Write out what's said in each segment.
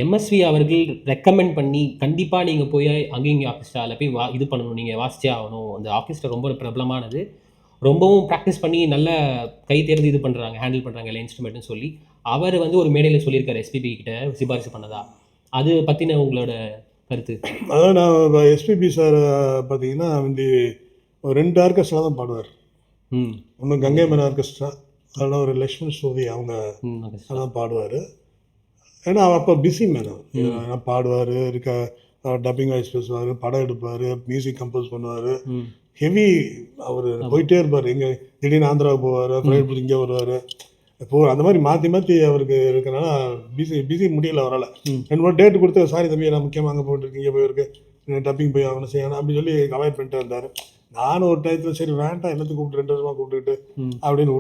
MSV அவர்கள் recommend பண்ணி கண்டிப்பாக நீங்கள் போய் அங்கேயும் ஆர்கெஸ்ட்ராவில் போய் இது பண்ணணும், நீங்கள் வாசிச்சே ஆகணும். அந்த ஆர்கெஸ்ட்ரா ரொம்ப பிரபலமானது, ரொம்பவும் ப்ராக்டிஸ் பண்ணி நல்ல கை தேர்ந்து இது பண்ணுறாங்க, ஹேண்டில் பண்ணுறாங்க எல்லா இன்ஸ்ட்ருமெண்ட்னு சொல்லி அவர் வந்து ஒரு மேடையில் சொல்லியிருக்காரு எஸ்பிபி கிட்ட சிபாரிசு பண்ணதா. அது பற்றின உங்களோட கருத்து? அதாவது நான் எஸ்பிபி சார் பார்த்தீங்கன்னா வந்து ஒரு 2 ஆர்கெஸ்ட்ரா தான் பாடுவார். ஒன்று கங்கை மன் ஆர்கெஸ்ட்ரா, அதெல்லாம் ஒரு லக்ஷ்மண் ஸ்ருதி அவங்க அதான் பாடுவார். ஏன்னா அவர் அப்போ பிஸி மேன், அவர் பாடுவார், டப்பிங் வாய்ஸ் பேசுவார், படம் எடுப்பார், மியூசிக் கம்போஸ் பண்ணுவார், ஹெவி அவர் போயிட்டே இருப்பார். எங்கே திடீர்னு ஆந்திராவுக்கு போவார், ஃப்ளைட் இங்கே வருவார், இப்போ அந்த மாதிரி மாற்றி மாற்றி அவருக்கு இருக்கனால பிஸி முடியல அவரால். 2 மூணு டேட்டு கொடுத்து சாரி தம்பி நான் முக்கியமாக அங்கே போயிட்டுருக்கு, இங்கே போயிருக்கு, டப்பிங் போய் அவனை செய்யணும் அப்படின்னு சொல்லி அவாய்ட் பண்ணிட்டு வந்தார். நானும் ஒரு டயத்தில் சரி வேண்டாம் எல்லாத்துக்கும் கூப்பிட்டு 2 வருஷமாக கூப்பிட்டுக்கிட்டு அப்படின்னு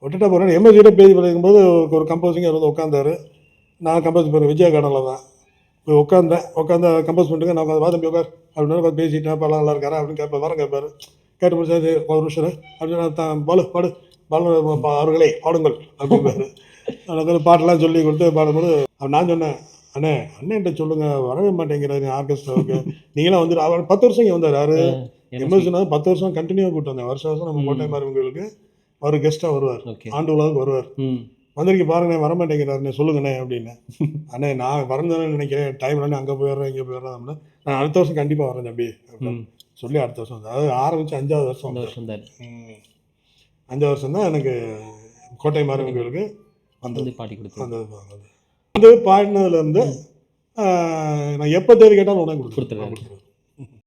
விட்டுட்டா போகிறேன். எம்எஸ்சியோட பேசி படிக்கும்போது ஒரு கம்போசிங் அவர் வந்து உட்காந்தாரு. நான் கம்போஸ் பண்ணுறேன் விஜயா கார்டனில் தான் இப்போ உட்காந்து கம்போஸ் பண்ணுறேங்க. நான் உட்காந்து தம்பி உட்கார் அப்படின்னு உட்காந்து பேசிட்டேன். படம் நல்லா இருக்காரா அப்படின்னு கேட்பாரு. கேட்டு முடிச்சா ஒரு நிமிஷம் அப்படின்னு பாடு அவர்களே பாடுங்கள் அப்படின்பாரு. எனக்கு பாட்டெல்லாம் சொல்லி கொடுத்து பாடும்போது நான் சொன்னேன், அண்ணன்ட்ட சொல்லுங்கள் வரவே மாட்டேங்கிறாரு ஆர்கெஸ்ட்ராவுக்கு, நீங்களாம் வந்து அவர் 10 வருஷம் இங்கே வந்தார். யார் எம்எஸ்னா 10 வருஷம் கண்டினியூவாக கூப்பிட்டு வந்தேன். வருஷம் நம்ம கோட்டை மாறுவங்களுக்கு அவர் கெஸ்ட்டாக வருவார், ஆண்டு உலகம் வருவார். வந்திருக்கீங்க பாருங்கண்ணே வரமாட்டேங்கிறாருண்ணே சொல்லுங்கண்ணே அப்படின்னு. அண்ணே நான் வரணும்னு நினைக்கிறேன், டைம் இல்லைன்னு அங்கே போயிடுறேன் இங்கே போயிடுறேன் அப்படின்னா நான் அடுத்த வருஷம் கண்டிப்பாக வரேன் தம்பி அப்படின்னு சொல்லி அடுத்த வருஷம் வந்து அதாவது ஆரம்பித்து 5வது வருஷம் 5வது வருஷம் தான் எனக்கு கோட்டை மாறுவங்களுக்கு வந்தது பாடி கொடுத்து வந்து பாடினதுலேருந்து நான் எப்போ தேதி கேட்டாலும் உடனே கொடுத்துருவேன்.